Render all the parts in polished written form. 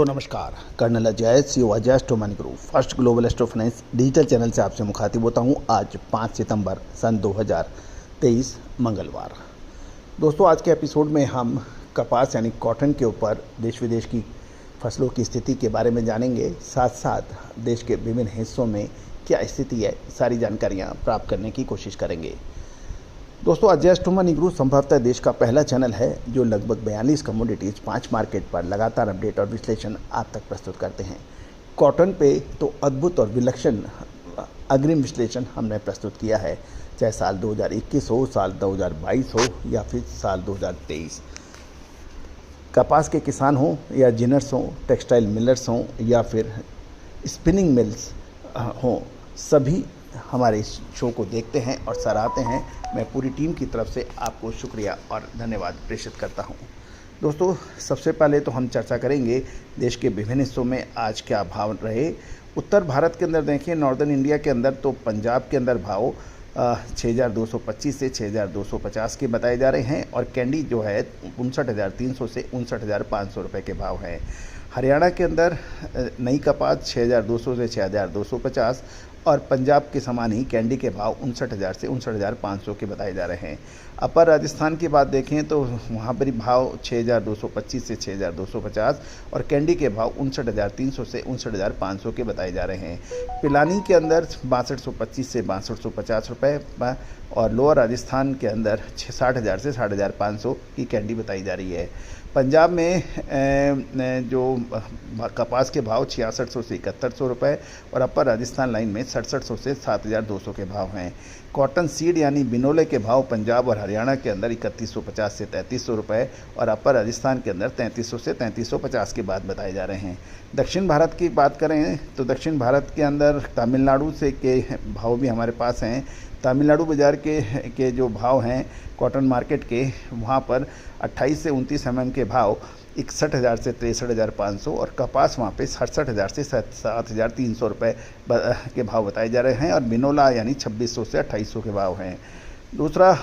दोस्तों नमस्कार। Colonel Ajay CO Ajay astro money group first global astro finance digital channel से आपसे मुखातिब होता हूं। आज 5 सितंबर सन 2023 मंगलवार। दोस्तों आज के एपिसोड में हम कपास यानी कॉटन के ऊपर देश विदेश की फसलों की स्थिति के बारे में जानेंगे। साथ साथ देश के विभिन्न हिस्सों में क्या स्थिति है, सारी जानकारियाँ प्राप्त करने की कोशिश करेंगे। दोस्तों अजय एस्ट्रो मनी ग्रुप संभवतः देश का पहला चैनल है जो लगभग 42 कमोडिटीज़ 5 मार्केट पर लगातार अपडेट और विश्लेषण आप तक प्रस्तुत करते हैं। कॉटन पे तो अद्भुत और विलक्षण अग्रिम विश्लेषण हमने प्रस्तुत किया है, चाहे साल 2021 हो, साल 2022 हो या फिर साल 2023। कपास के किसान हों या जिनर्स हों, टेक्सटाइल मिलर्स हों या फिर स्पिनिंग मिल्स हों, सभी हमारे इस शो को देखते हैं और सराहते हैं। मैं पूरी टीम की तरफ से आपको शुक्रिया और धन्यवाद प्रेषित करता हूं। दोस्तों सबसे पहले तो हम चर्चा करेंगे देश के विभिन्न हिस्सों में आज क्या भाव रहे। उत्तर भारत के अंदर देखिए, नॉर्दर्न इंडिया के अंदर तो पंजाब के अंदर भाव 6225 से 6250 के बताए जा रहे हैं और कैंडी जो है 59,300 से 59,500 रुपये के भाव हैं। हरियाणा के अंदर नई कपास 6200 से 6250 और पंजाब के समान ही कैंडी के भाव 59,000 से 59,500 के बताए जा रहे हैं। अपर राजस्थान की बात देखें तो वहाँ पर भाव 6225 से 6250 और कैंडी के भाव 59,300 से 59,500 के बताए जा रहे हैं। पिलानी के अंदर 6225 से 6250 रुपये और लोअर राजस्थान के अंदर 60,000 से 60,500 की कैंडी बताई जा रही है। पंजाब में जो कपास के भाव 6600 से 7100 रुपये और अपर राजस्थान लाइन में 6700 से 7200 के भाव हैं। कॉटन सीड यानी बिनोले के भाव पंजाब और हरियाणा के अंदर 3150 से 3300 रुपये और अपर राजस्थान के अंदर 3300 से 3350 के बाद बताए जा रहे हैं। दक्षिण भारत की बात करें तो दक्षिण भारत के अंदर तमिलनाडु से के भाव भी हमारे पास हैं। तमिलनाडु बाज़ार के जो भाव हैं कॉटन मार्केट के, वहाँ पर 28 से 29 mm के भाव 61,000 से 63,500 और कपास वहाँ पे 67,000 से 7,300 रुपये के भाव बताए जा रहे हैं और बिनोला यानी 2600 से 2800 के भाव हैं। दूसरा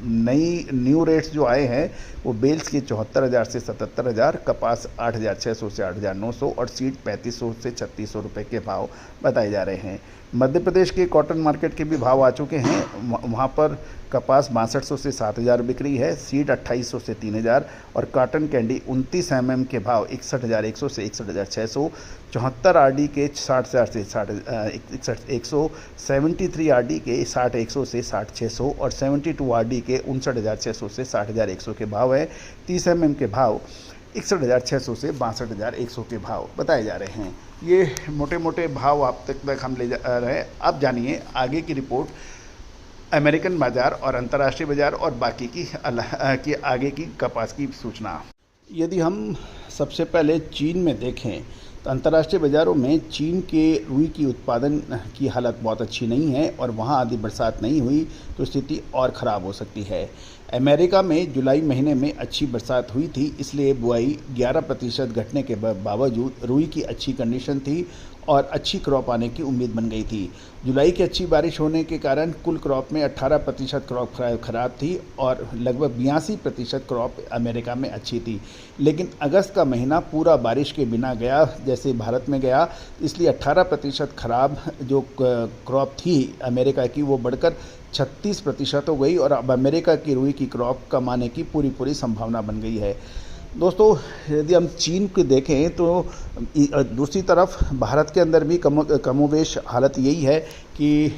नई न्यू रेट्स जो आए हैं वो बेल्स के 74,000 से 77,000, कपास 8,600 से 8,900 और सीड 3500 से 3600 रुपये के भाव बताए जा रहे हैं। मध्य प्रदेश के कॉटन मार्केट के भी भाव आ चुके हैं। वहाँ पर कपास 6200 से 7,000 बिक रही है, सीड 2800 से 3,000 और कॉटन कैंडी 29 mm के भाव 61,100 से 61,600, 74 RD के 60,000 से 61,100, 73 RD के 60,100 से 60,600 और 72 RD के 59,600 से 60,100 के भाव है। 30 mm के भाव 61,600 से 62,100 के भाव बताए जा रहे हैं। ये मोटे मोटे भाव आप तक हम ले जा रहे हैं। अब जानिए आगे की रिपोर्ट, अमेरिकन बाज़ार और अंतर्राष्ट्रीय बाज़ार और बाकी की आगे की कपास की सूचना। यदि हम सबसे पहले चीन में देखें तो अंतर्राष्ट्रीय बाज़ारों में चीन के रुई की उत्पादन की हालत बहुत अच्छी नहीं है और वहाँ यदि बरसात नहीं हुई तो स्थिति और ख़राब हो सकती है। अमेरिका में जुलाई महीने में अच्छी बरसात हुई थी, इसलिए बुआई 11% घटने के बावजूद रुई की अच्छी कंडीशन थी और अच्छी क्रॉप आने की उम्मीद बन गई थी। जुलाई की अच्छी बारिश होने के कारण कुल क्रॉप में 18% क्रॉप खराब थी और लगभग 82% क्रॉप अमेरिका में अच्छी थी। लेकिन अगस्त का महीना पूरा बारिश के बिना गया जैसे भारत में गया, इसलिए 18% खराब जो क्रॉप थी अमेरिका की वो बढ़कर 36% हो गई और अब अमेरिका की रुई की क्रॉप कम आने की पूरी संभावना बन गई है। दोस्तों यदि हम चीन को देखें तो दूसरी तरफ भारत के अंदर भी कमोवेश हालत यही है कि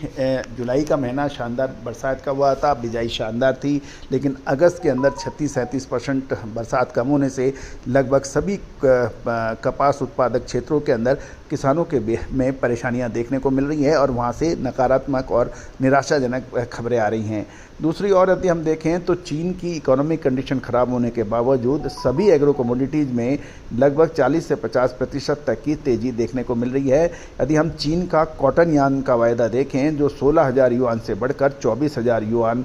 जुलाई का महीना शानदार बरसात का हुआ था, बिजाई शानदार थी, लेकिन अगस्त के अंदर 36-37% बरसात कम होने से लगभग सभी कपास उत्पादक क्षेत्रों के अंदर किसानों के में परेशानियां देखने को मिल रही है और वहां से नकारात्मक और निराशाजनक खबरें आ रही हैं। दूसरी ओर यदि हम देखें तो चीन की इकोनॉमिक कंडीशन ख़राब होने के बावजूद सभी एग्रो कमोडिटीज़ में लगभग 40 से 50% तक की तेज़ी देखने को मिल रही है। यदि हम चीन का कॉटन यान का वायदा देखें जो 16,000 युआन से बढ़कर 24,000 युआन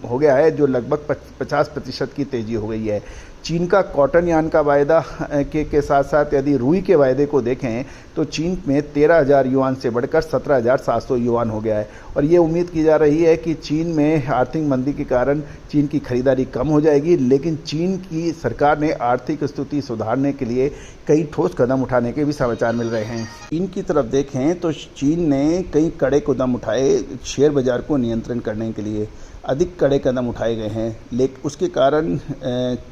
हो गया है, जो लगभग 50% की तेज़ी हो गई है। चीन का कॉटन यान का वायदा के साथ साथ यदि रुई के वायदे को देखें तो चीन में 13,000 युआन से बढ़कर 17,700 युआन हो गया है। और ये उम्मीद की जा रही है कि चीन में आर्थिक मंदी के कारण चीन की खरीदारी कम हो जाएगी, लेकिन चीन की सरकार ने आर्थिक स्थिति सुधारने के लिए कई ठोस कदम उठाने के भी समाचार मिल रहे हैं। चीन की तरफ देखें तो चीन ने कई कड़े कदम उठाए शेयर बाजार को नियंत्रण करने के लिए, अधिक कड़े कदम उठाए गए हैं, लेकिन उसके कारण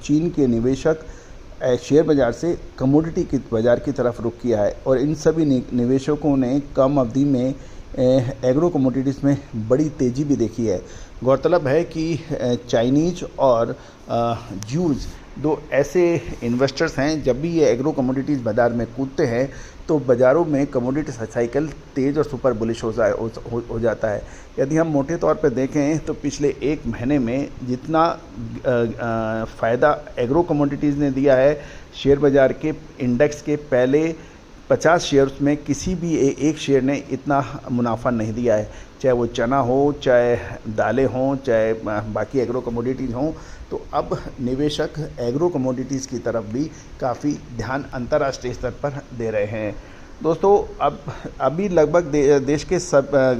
चीन के निवेशक शेयर बाजार से कमोडिटी की बाजार की तरफ रुख किया है और इन सभी निवेशकों ने कम अवधि में एग्रो कमोडिटीज़ में बड़ी तेज़ी भी देखी है। गौरतलब है कि चाइनीज और ज्यूज दो ऐसे इन्वेस्टर्स हैं, जब भी ये एग्रो कमोडिटीज़ बाज़ार में कूदते हैं तो बाज़ारों में कमोडिटी साइकिल तेज़ और सुपर बुलिश हो जाता है। यदि हम मोटे तौर पर देखें तो पिछले एक महीने में जितना फ़ायदा एग्रो कमोडिटीज़ ने दिया है, शेयर बाज़ार के इंडेक्स के पहले 50 शेयर्स में किसी भी एक शेयर ने इतना मुनाफा नहीं दिया है, चाहे वो चना हो, चाहे दालें हों, चाहे बाकी एग्रो कमोडिटीज़ हों। तो अब निवेशक एग्रो कमोडिटीज़ की तरफ भी काफ़ी ध्यान अंतर्राष्ट्रीय स्तर पर दे रहे हैं। दोस्तों, अभी लगभग देश के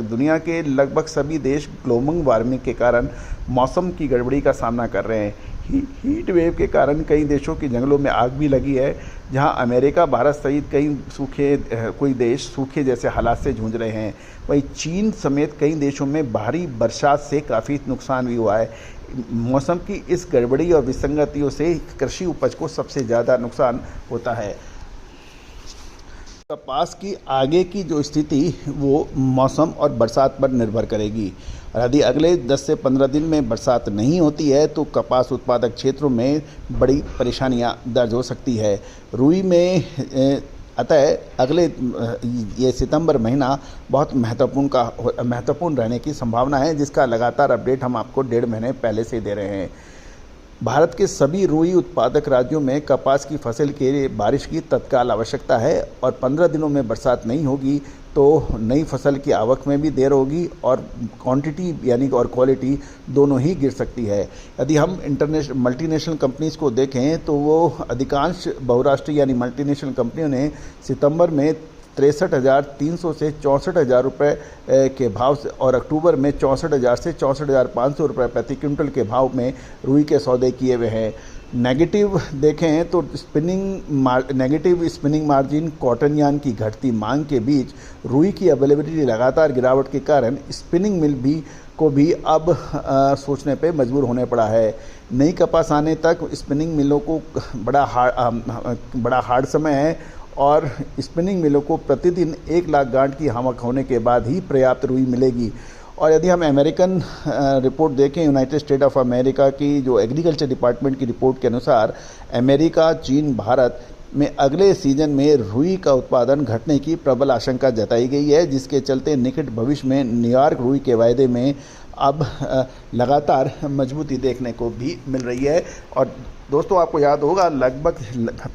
दुनिया के लगभग सभी देश ग्लोबल वार्मिंग के कारण मौसम की गड़बड़ी का सामना कर रहे हैं। हीट वेव के कारण कई देशों की जंगलों में आग भी लगी है, जहां अमेरिका, भारत सहित कई देश सूखे जैसे हालात से जूझ रहे हैं। वहीं चीन समेत कई देशों में भारी बरसात से काफ़ी नुकसान भी हुआ है। मौसम की इस गड़बड़ी और विसंगतियों से कृषि उपज को सबसे ज़्यादा नुकसान होता है। कपास की आगे की जो स्थिति वो मौसम और बरसात पर निर्भर करेगी, और यदि अगले 10 से 15 दिन में बरसात नहीं होती है तो कपास उत्पादक क्षेत्रों में बड़ी परेशानियां दर्ज हो सकती है। रुई में अतः अगले ये सितंबर महीना बहुत महत्वपूर्ण रहने की संभावना है, जिसका लगातार अपडेट हम आपको 1.5 महीने पहले से दे रहे हैं। भारत के सभी रुई उत्पादक राज्यों में कपास की फसल के लिए बारिश की तत्काल आवश्यकता है, और 15 दिनों में बरसात नहीं होगी तो नई फसल की आवक में भी देर होगी और क्वांटिटी यानी और क्वालिटी दोनों ही गिर सकती है। यदि हम मल्टीनेशनल कंपनीज़ को देखें तो वो अधिकांश बहुराष्ट्रीय यानी मल्टीनेशनल कंपनियों ने सितंबर में 63,300 से 64,000 रुपये के भाव से और अक्टूबर में 64,000 से 64,500 रुपये प्रति क्विंटल के भाव में रुई के सौदे किए हुए हैं। नेगेटिव देखें तो negative spinning margin, cotton yarn की घटती मांग के बीच रुई की अवेलेबिलिटी लगातार गिरावट के कारण स्पिनिंग मिल को भी अब सोचने पे मजबूर होने पड़ा है। नई कपास आने तक स्पिनिंग मिलों को बड़ा हार्ड समय है, और स्पिनिंग मिलों को प्रतिदिन 1 लाख गांठ की आवक होने के बाद ही पर्याप्त रुई मिलेगी। और यदि हम अमेरिकन रिपोर्ट देखें, यूनाइटेड स्टेट ऑफ अमेरिका की जो एग्रीकल्चर डिपार्टमेंट की रिपोर्ट के अनुसार अमेरिका, चीन, भारत में अगले सीजन में रुई का उत्पादन घटने की प्रबल आशंका जताई गई है, जिसके चलते निकट भविष्य में न्यूयॉर्क रुई के वायदे में अब लगातार मजबूती देखने को भी मिल रही है। और दोस्तों, आपको याद होगा लगभग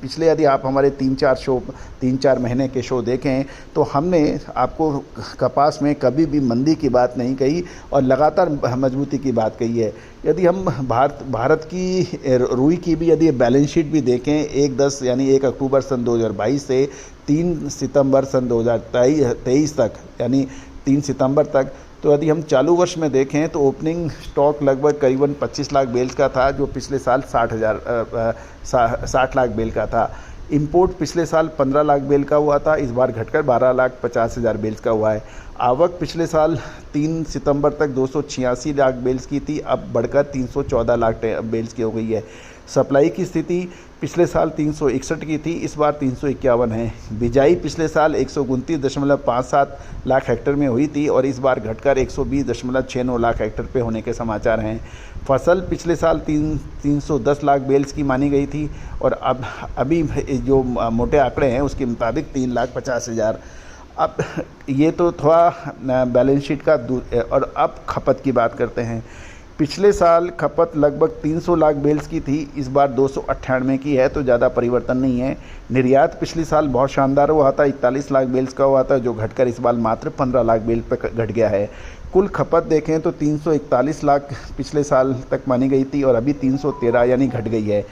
पिछले यदि आप हमारे 3-4 महीने के शो देखें तो हमने आपको कपास में कभी भी मंदी की बात नहीं कही और लगातार मजबूती की बात कही है। यदि हम भारत की रुई की भी यदि बैलेंस शीट भी देखें 1 अक्टूबर सन 2022 से 3 सितंबर सन 2023 तक, यानी 3 सितंबर तक, तो यदि हम चालू वर्ष में देखें तो ओपनिंग स्टॉक लगभग करीबन 25 लाख बेल्स का था, जो पिछले साल 60 लाख बेल का था। इंपोर्ट पिछले साल 15 लाख बेल का हुआ था, इस बार घटकर 12,50,000 बेल्स का हुआ है। आवक पिछले साल 3 सितंबर तक 286 लाख बेल्स की थी, अब बढ़कर 314 लाख बेल्स की हो गई है। सप्लाई की स्थिति पिछले साल 361 की थी, इस बार 351 है। बिजाई पिछले साल 129.57 लाख हेक्टेयर में हुई थी और इस बार घटकर 120.69 लाख हेक्टेयर पे होने के समाचार हैं। फसल पिछले साल 310 लाख बेल्स की मानी गई थी और अभी जो मोटे आंकड़े हैं उसके मुताबिक 3,50,000। अब ये तो थोड़ा बैलेंस शीट का और अब खपत की बात करते हैं। पिछले साल खपत लगभग 300 लाख बेल्स की थी, इस बार 298 की है, तो ज़्यादा परिवर्तन नहीं है। निर्यात पिछले साल बहुत शानदार हुआ था, 41 लाख बेल्स का हुआ था, जो घटकर इस बार मात्र 15 लाख बेल पर घट गया है। कुल खपत देखें तो 341 लाख पिछले साल तक मानी गई थी और अभी 313 यानी घट गई है।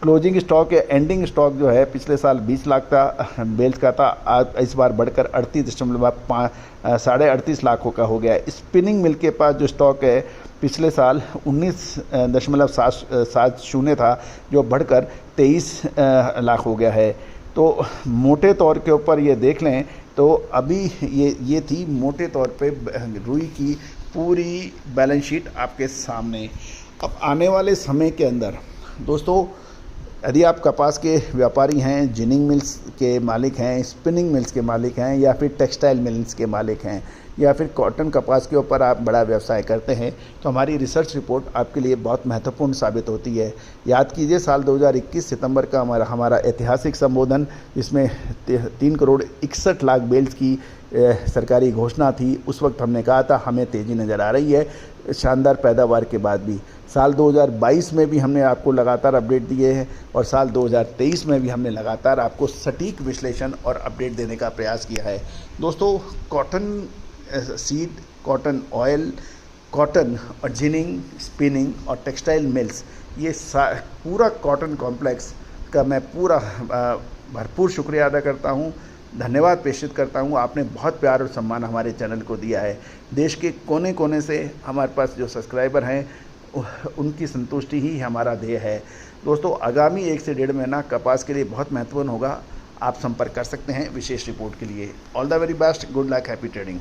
क्लोजिंग स्टॉक या एंडिंग स्टॉक जो है पिछले साल 20 लाख था बेल्स का था, आज इस बार बढ़कर 38.38 लाखों का हो गया है। स्पिनिंग मिल के पास जो स्टॉक है पिछले साल 19.70 था, जो बढ़कर 23 लाख हो गया है। तो मोटे तौर के ऊपर ये देख लें तो अभी ये थी मोटे तौर पे रुई की पूरी बैलेंस शीट आपके सामने। अब आने वाले समय के अंदर दोस्तों, यदि आप कपास के व्यापारी हैं, जिनिंग मिल्स के मालिक हैं, स्पिनिंग मिल्स के मालिक हैं, या फिर टेक्सटाइल मिल्स के मालिक हैं, या फिर कॉटन कपास के ऊपर आप बड़ा व्यवसाय करते हैं, तो हमारी रिसर्च रिपोर्ट आपके लिए बहुत महत्वपूर्ण साबित होती है। याद कीजिए साल 2021 सितंबर का हमारा ऐतिहासिक संबोधन, जिसमें 3,61,00,000 बेल्स की सरकारी घोषणा थी। उस वक्त हमने कहा था हमें तेज़ी नज़र आ रही है शानदार पैदावार के बाद भी। साल 2022 में भी हमने आपको लगातार अपडेट दिए हैं, और साल 2023 में भी हमने लगातार आपको सटीक विश्लेषण और अपडेट देने का प्रयास किया है। दोस्तों, cotton seed, cotton oil, cotton और जिनिंग, स्पिनिंग और टेक्सटाइल मिल्स, ये पूरा कॉटन कॉम्प्लेक्स का मैं पूरा भरपूर शुक्रिया अदा करता हूँ, धन्यवाद प्रेषित करता हूँ। आपने बहुत प्यार और सम्मान हमारे चैनल को दिया है। देश के कोने कोने से हमारे पास जो सब्सक्राइबर हैं उनकी संतुष्टि ही हमारा ध्येय है। दोस्तों, आगामी 1 से 1.5 महीना कपास के लिए बहुत महत्वपूर्ण होगा। आप संपर्क कर सकते हैं विशेष रिपोर्ट के लिए। All the very best, good luck, happy trading.